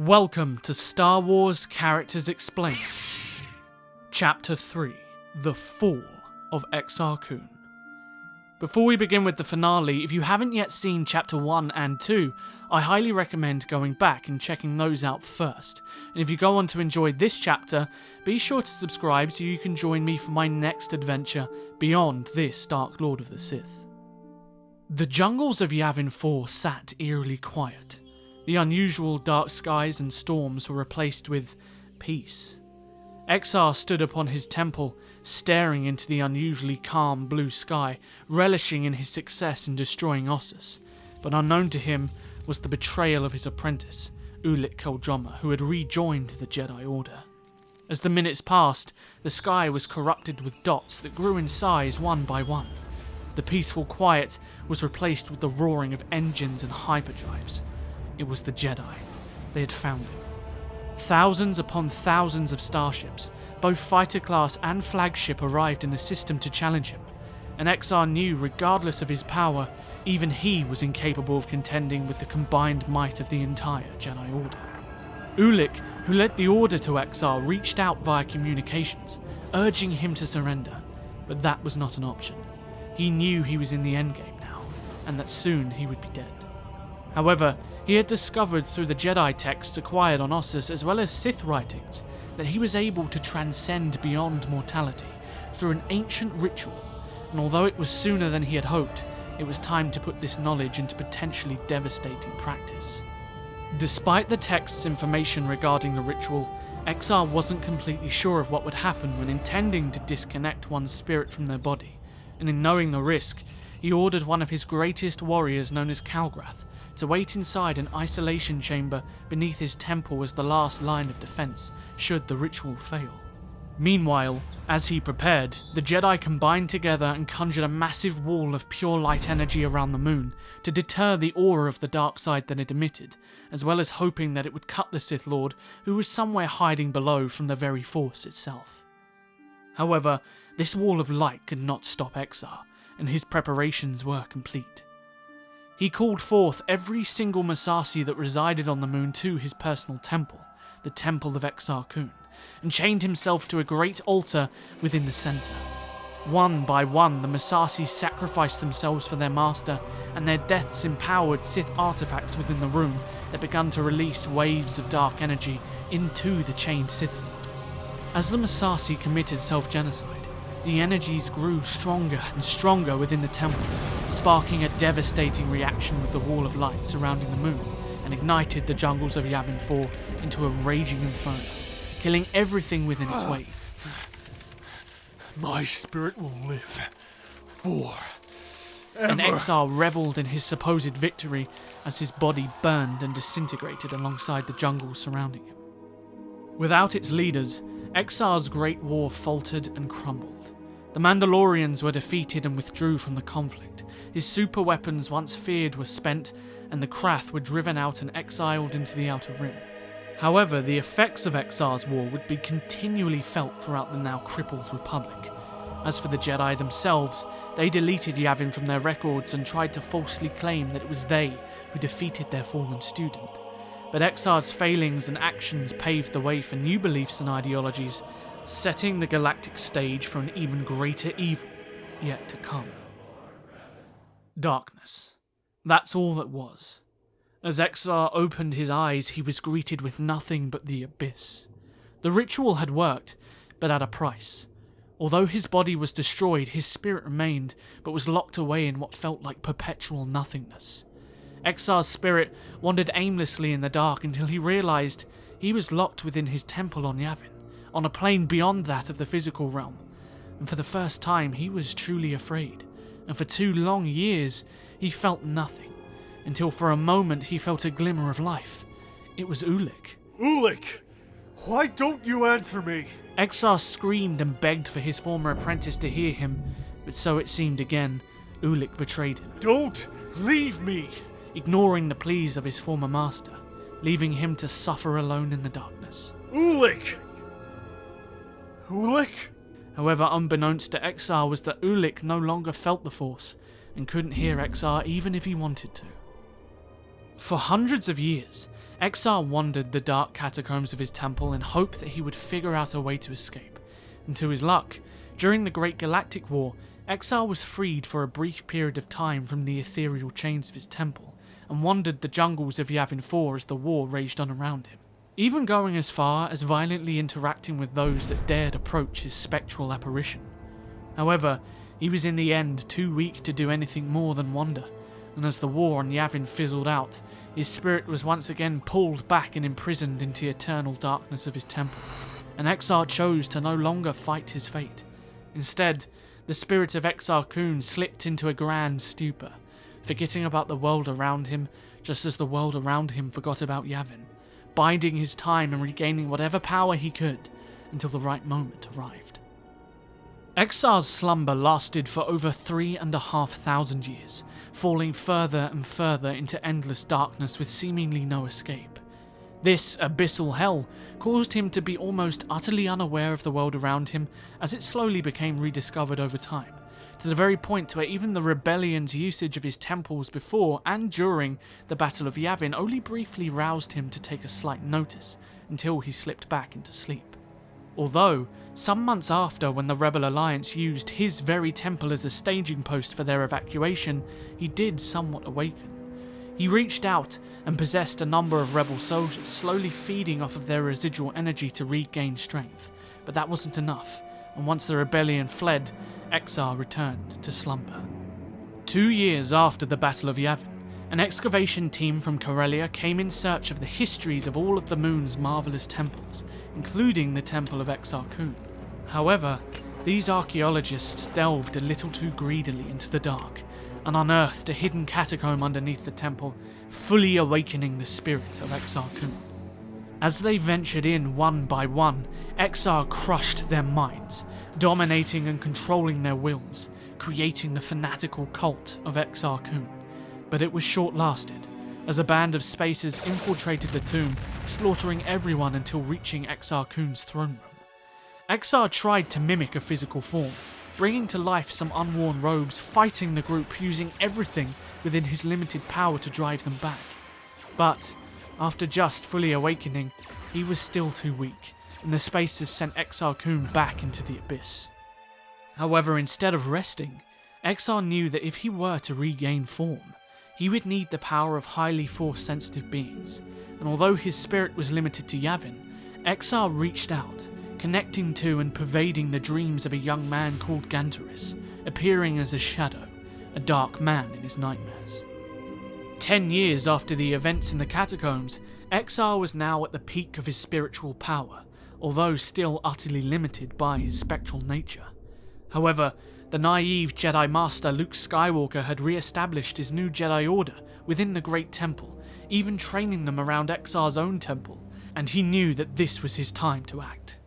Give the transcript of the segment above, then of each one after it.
Welcome to Star Wars Characters Explained. Chapter 3, The Fall of Exar Kun. Before we begin with the finale, if you haven't yet seen Chapter 1 and 2, I highly recommend going back and checking those out first. And if you go on to enjoy this chapter, be sure to subscribe so you can join me for my next adventure beyond this Dark Lord of the Sith. The jungles of Yavin 4 sat eerily quiet. The unusual dark skies and storms were replaced with peace. Exar stood upon his temple, staring into the unusually calm blue sky, relishing in his success in destroying Ossus, but unknown to him was the betrayal of his apprentice, Ulic Qel-Droma, who had rejoined the Jedi Order. As the minutes passed, the sky was corrupted with dots that grew in size one by one. The peaceful quiet was replaced with the roaring of engines and hyperdrives. It was the Jedi. They had found him. Thousands upon thousands of starships, both fighter class and flagship, arrived in the system to challenge him, and Exar knew, regardless of his power, even he was incapable of contending with the combined might of the entire Jedi Order. Ulic, who led the Order to Exar, reached out via communications, urging him to surrender, but that was not an option. He knew he was in the endgame now, and that soon he would be dead. However, he had discovered through the Jedi texts acquired on Ossus as well as Sith writings that he was able to transcend beyond mortality through an ancient ritual, and although it was sooner than he had hoped, it was time to put this knowledge into potentially devastating practice. Despite the text's information regarding the ritual, Exar wasn't completely sure of what would happen when intending to disconnect one's spirit from their body, and in knowing the risk, he ordered one of his greatest warriors known as Calgrath to wait inside an isolation chamber beneath his temple as the last line of defense, should the ritual fail. Meanwhile, as he prepared, the Jedi combined together and conjured a massive wall of pure light energy around the moon to deter the aura of the dark side that it emitted, as well as hoping that it would cut the Sith Lord, who was somewhere hiding below, from the very Force itself. However, this wall of light could not stop Exar, and his preparations were complete. He called forth every single Massassi that resided on the moon to his personal temple, the Temple of Exar Kun, and chained himself to a great altar within the centre. One by one, the Massassi sacrificed themselves for their master, and their deaths empowered Sith artifacts within the room that began to release waves of dark energy into the chained Sith Lord. As the Massassi committed self-genocide, the energies grew stronger and stronger within the temple, sparking a devastating reaction with the wall of light surrounding the moon, and ignited the jungles of Yavin 4 into a raging inferno, killing everything within its way. My spirit will live forever. And Exar revelled in his supposed victory as his body burned and disintegrated alongside the jungle surrounding him. Without its leaders, Exar's great war faltered and crumbled. The Mandalorians were defeated and withdrew from the conflict. His super weapons, once feared, were spent, and the Krath were driven out and exiled into the Outer Rim. However, the effects of Exar's war would be continually felt throughout the now crippled Republic. As for the Jedi themselves, they deleted Yavin from their records and tried to falsely claim that it was they who defeated their fallen student. But Exar's failings and actions paved the way for new beliefs and ideologies, setting the galactic stage for an even greater evil yet to come. Darkness. That's all that was. As Exar opened his eyes, he was greeted with nothing but the abyss. The ritual had worked, but at a price. Although his body was destroyed, his spirit remained, but was locked away in what felt like perpetual nothingness. Exar's spirit wandered aimlessly in the dark until he realised he was locked within his temple on Yavin, on a plane beyond that of the physical realm, and for the first time he was truly afraid, and for 2 long years he felt nothing, until for a moment he felt a glimmer of life. It was Ulic. Ulic! Why don't you answer me? Exar screamed and begged for his former apprentice to hear him, but so it seemed again, Ulic betrayed him. Don't leave me! Ignoring the pleas of his former master, leaving him to suffer alone in the darkness. Ulic! Ulic? However, unbeknownst to Exar was that Ulic no longer felt the Force, and couldn't hear Exar even if he wanted to. For hundreds of years, Exar wandered the dark catacombs of his temple in hope that he would figure out a way to escape. And to his luck, during the Great Galactic War, Exar was freed for a brief period of time from the ethereal chains of his temple, and wandered the jungles of Yavin 4 as the war raged on around him, even going as far as violently interacting with those that dared approach his spectral apparition. However, he was in the end too weak to do anything more than wander, and as the war on Yavin fizzled out, his spirit was once again pulled back and imprisoned into the eternal darkness of his temple, and Exar chose to no longer fight his fate. Instead, the spirit of Exar Kun slipped into a grand stupor, forgetting about the world around him just as the world around him forgot about Yavin, biding his time and regaining whatever power he could until the right moment arrived. Exar's slumber lasted for over 3,500 years, falling further and further into endless darkness with seemingly no escape. This abyssal hell caused him to be almost utterly unaware of the world around him as it slowly became rediscovered over time, to the very point where even the rebellion's usage of his temples before and during the Battle of Yavin only briefly roused him to take a slight notice until he slipped back into sleep. Although, some months after, when the Rebel Alliance used his very temple as a staging post for their evacuation, he did somewhat awaken. He reached out and possessed a number of rebel soldiers, slowly feeding off of their residual energy to regain strength, but that wasn't enough, and once the rebellion fled, Exar returned to slumber. 2 years after the Battle of Yavin, an excavation team from Corellia came in search of the histories of all of the moon's marvelous temples, including the Temple of Exar Kun. However, these archaeologists delved a little too greedily into the dark, and unearthed a hidden catacomb underneath the temple, fully awakening the spirit of Exar Kun. As they ventured in one by one, Exar crushed their minds, dominating and controlling their wills, creating the fanatical cult of Exar Kun. But it was short-lasted, as a band of spacers infiltrated the tomb, slaughtering everyone until reaching Exar Kun's throne room. Exar tried to mimic a physical form, bringing to life some unworn robes, fighting the group using everything within his limited power to drive them back. But, after just fully awakening, he was still too weak, and the spacers sent Exar Kun back into the abyss. However, instead of resting, Exar knew that if he were to regain form, he would need the power of highly force-sensitive beings, and although his spirit was limited to Yavin, Exar reached out, connecting to and pervading the dreams of a young man called Gantaris, appearing as a shadow, a dark man in his nightmares. 10 years after the events in the catacombs, Exar was now at the peak of his spiritual power, although still utterly limited by his spectral nature. However, the naive Jedi Master Luke Skywalker had re-established his new Jedi Order within the Great Temple, even training them around Exar's own temple, and he knew that this was his time to act.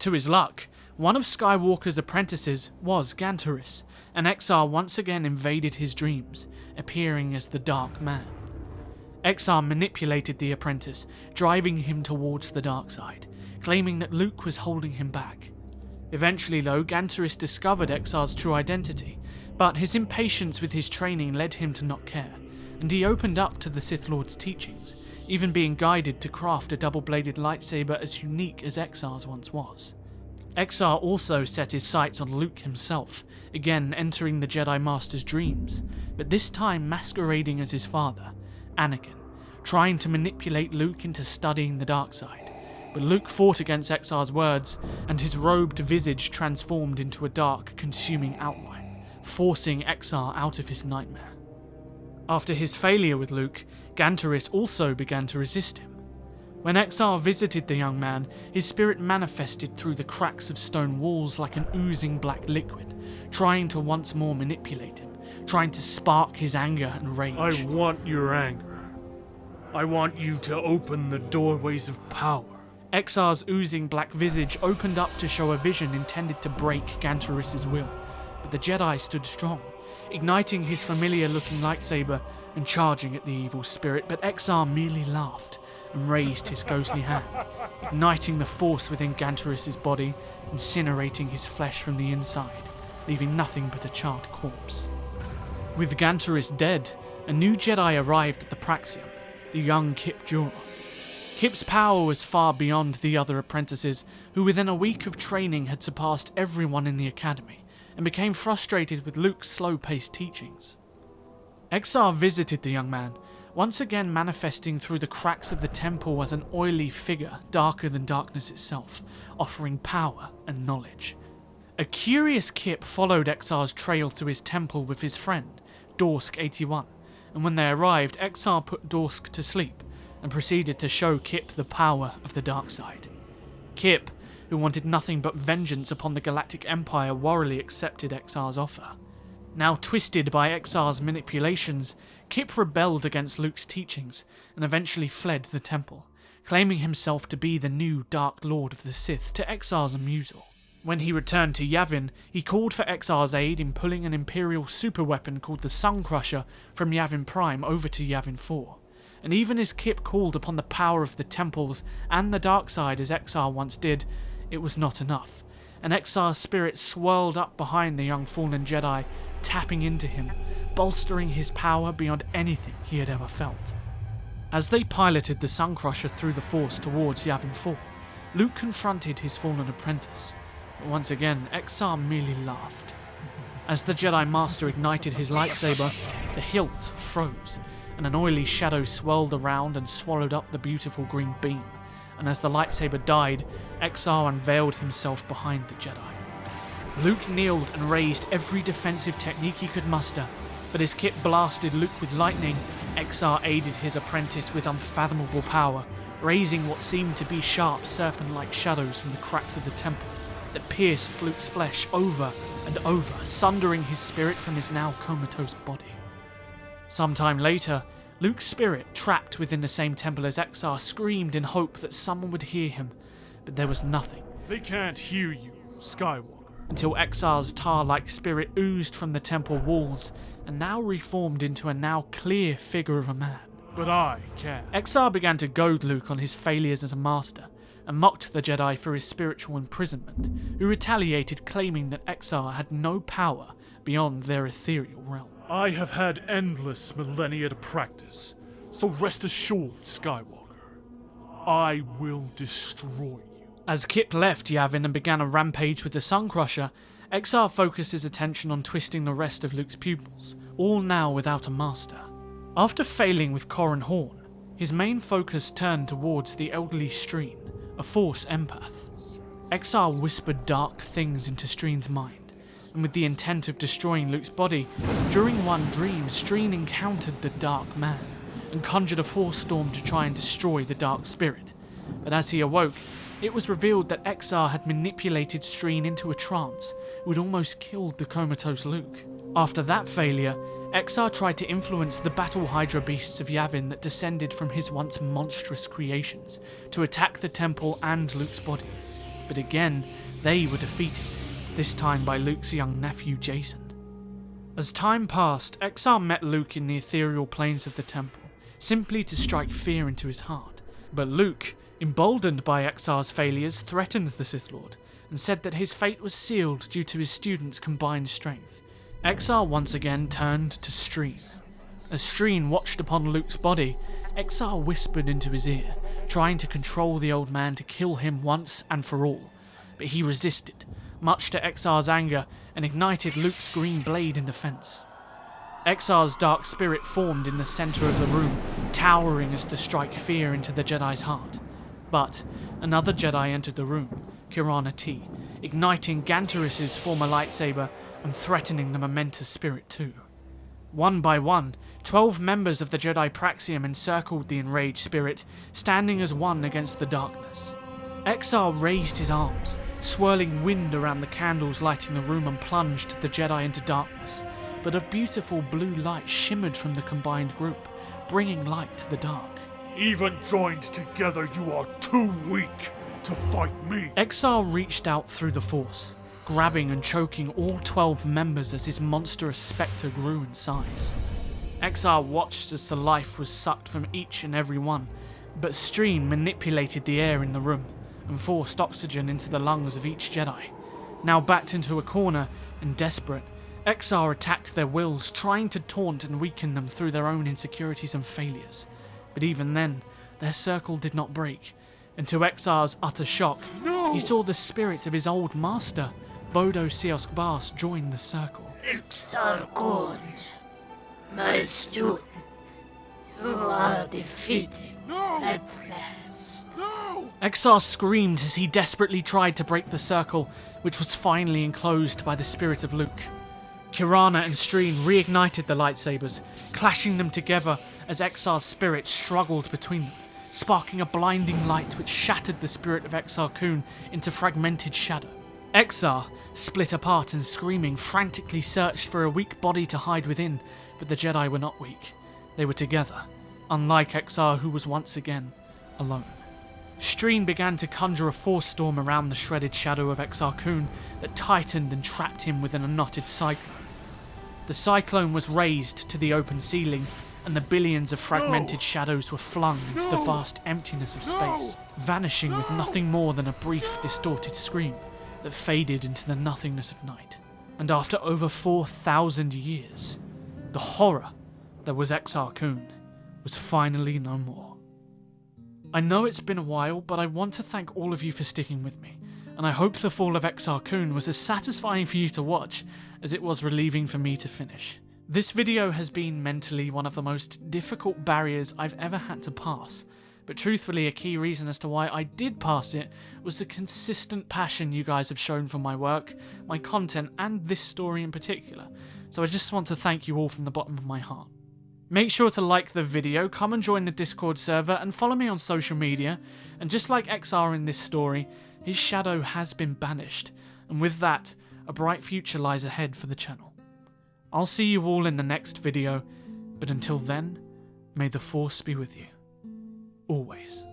To his luck, one of Skywalker's apprentices was Gantaris, and Exar once again invaded his dreams, appearing as the Dark Man. Exar manipulated the apprentice, driving him towards the dark side, claiming that Luke was holding him back. Eventually though, Gantaris discovered Exar's true identity, but his impatience with his training led him to not care, and he opened up to the Sith Lord's teachings, even being guided to craft a double-bladed lightsaber as unique as Exar's once was. Exar also set his sights on Luke himself, again entering the Jedi Master's dreams, but this time masquerading as his father, Anakin, trying to manipulate Luke into studying the dark side. But Luke fought against Exar's words, and his robed visage transformed into a dark, consuming outline, forcing Exar out of his nightmare. After his failure with Luke, Gantaris also began to resist him. When Exar visited the young man, his spirit manifested through the cracks of stone walls like an oozing black liquid, trying to once more manipulate him, trying to spark his anger and rage. I want your anger. I want you to open the doorways of power. Exar's oozing black visage opened up to show a vision intended to break Gantaris' will, but the Jedi stood strong, igniting his familiar-looking lightsaber and charging at the evil spirit, but Exar merely laughed and raised his ghostly hand, igniting the force within Gantaris' body, incinerating his flesh from the inside, leaving nothing but a charred corpse. With Gantaris dead, a new Jedi arrived at the Praxium, the young Kip Jura. Kip's power was far beyond the other apprentices, who within a week of training had surpassed everyone in the academy, and became frustrated with Luke's slow-paced teachings. Exar visited the young man, once again manifesting through the cracks of the temple as an oily figure darker than darkness itself, offering power and knowledge. A curious Kip followed Exar's trail to his temple with his friend, Dorsk81, and when they arrived, Exar put Dorsk to sleep and proceeded to show Kip the power of the dark side. Kip, who wanted nothing but vengeance upon the Galactic Empire, warily accepted Exar's offer. Now twisted by Exar's manipulations, Kip rebelled against Luke's teachings and eventually fled the temple, claiming himself to be the new Dark Lord of the Sith to Exar's amusal. When he returned to Yavin, he called for Exar's aid in pulling an Imperial superweapon called the Sun Crusher from Yavin Prime over to Yavin 4. And even as Kip called upon the power of the temples and the dark side as Exar once did, it was not enough, and Exar's spirit swirled up behind the young fallen Jedi, tapping into him, bolstering his power beyond anything he had ever felt. As they piloted the Sun Crusher through the Force towards Yavin 4, Luke confronted his fallen apprentice, but once again Exar merely laughed. As the Jedi Master ignited his lightsaber, the hilt froze, and an oily shadow swirled around and swallowed up the beautiful green beam, and as the lightsaber died, Exar unveiled himself behind the Jedi. Luke kneeled and raised every defensive technique he could muster, but as Kip blasted Luke with lightning, Exar aided his apprentice with unfathomable power, raising what seemed to be sharp serpent-like shadows from the cracks of the temple that pierced Luke's flesh over and over, sundering his spirit from his now comatose body. Sometime later, Luke's spirit, trapped within the same temple as Exar, screamed in hope that someone would hear him, but there was nothing. They can't hear you, Skywalker. Until Exar's tar-like spirit oozed from the temple walls and now reformed into a now clear figure of a man. But I can. Exar began to goad Luke on his failures as a master and mocked the Jedi for his spiritual imprisonment, who retaliated, claiming that Exar had no power beyond their ethereal realm. I have had endless millennia to practice, so rest assured, Skywalker, I will destroy you. As Kip left Yavin and began a rampage with the Sun Crusher, Exar focused his attention on twisting the rest of Luke's pupils, all now without a master. After failing with Corran Horn, his main focus turned towards the elderly Streen, a Force empath. Exar whispered dark things into Streen's mind, and with the intent of destroying Luke's body, during one dream, Streen encountered the Dark Man and conjured a Force storm to try and destroy the Dark Spirit. But as he awoke, it was revealed that Exar had manipulated Streen into a trance, who had almost killed the comatose Luke. After that failure, Exar tried to influence the battle Hydra beasts of Yavin that descended from his once monstrous creations to attack the temple and Luke's body. But again, they were defeated, this time by Luke's young nephew Jason. As time passed, Exar met Luke in the ethereal planes of the temple, simply to strike fear into his heart. But Luke, emboldened by Exar's failures, threatened the Sith Lord and said that his fate was sealed due to his students' combined strength. Exar once again turned to Streen. As Streen watched upon Luke's body, Exar whispered into his ear, trying to control the old man to kill him once and for all. But he resisted, much to Exar's anger, and ignited Luke's green blade in defense. Exar's dark spirit formed in the center of the room, towering as to strike fear into the Jedi's heart. But another Jedi entered the room, Kirana T, igniting Ganteris's former lightsaber and threatening the momentous spirit too. One by one, 12 members of the Jedi Praxium encircled the enraged spirit, standing as one against the darkness. Exar raised his arms, swirling wind around the candles lighting the room, and plunged the Jedi into darkness, but a beautiful blue light shimmered from the combined group, bringing light to the dark. Even joined together, you are too weak to fight me. Exar reached out through the Force, grabbing and choking all 12 members as his monstrous spectre grew in size. Exar watched as the life was sucked from each and every one, but Streen manipulated the air in the room and forced oxygen into the lungs of each Jedi. Now backed into a corner and desperate, Exar attacked their wills, trying to taunt and weaken them through their own insecurities and failures. But even then, their circle did not break, and to Exar's utter shock, he saw the spirit of his old master, Vodo Siosk Bas, join the circle. Exar Kun, my student, you are defeated at last. Exar screamed as he desperately tried to break the circle, which was finally enclosed by the spirit of Luke. Kirana and Streen reignited the lightsabers, clashing them together as Exar's spirit struggled between them, sparking a blinding light which shattered the spirit of Exar Kun into fragmented shadow. Exar, split apart and screaming, frantically searched for a weak body to hide within, but the Jedi were not weak. They were together, unlike Exar, who was once again alone. Streen began to conjure a force storm around the shredded shadow of Exar Kun that tightened and trapped him within a knotted cyclone. The cyclone was raised to the open ceiling, and the billions of fragmented shadows were flung into the vast emptiness of space, vanishing with nothing more than a brief, distorted scream that faded into the nothingness of night. And after over 4,000 years, the horror that was Exar Kun was finally no more. I know it's been a while, but I want to thank all of you for sticking with me, and I hope the Fall of Exar Kun was as satisfying for you to watch as it was relieving for me to finish. This video has been mentally one of the most difficult barriers I've ever had to pass, but truthfully a key reason as to why I did pass it was the consistent passion you guys have shown for my work, my content, and this story in particular, so I just want to thank you all from the bottom of my heart. Make sure to like the video, come and join the Discord server, and follow me on social media, and just like Exar in this story, his shadow has been banished, and with that, a bright future lies ahead for the channel. I'll see you all in the next video, but until then, may the Force be with you. Always.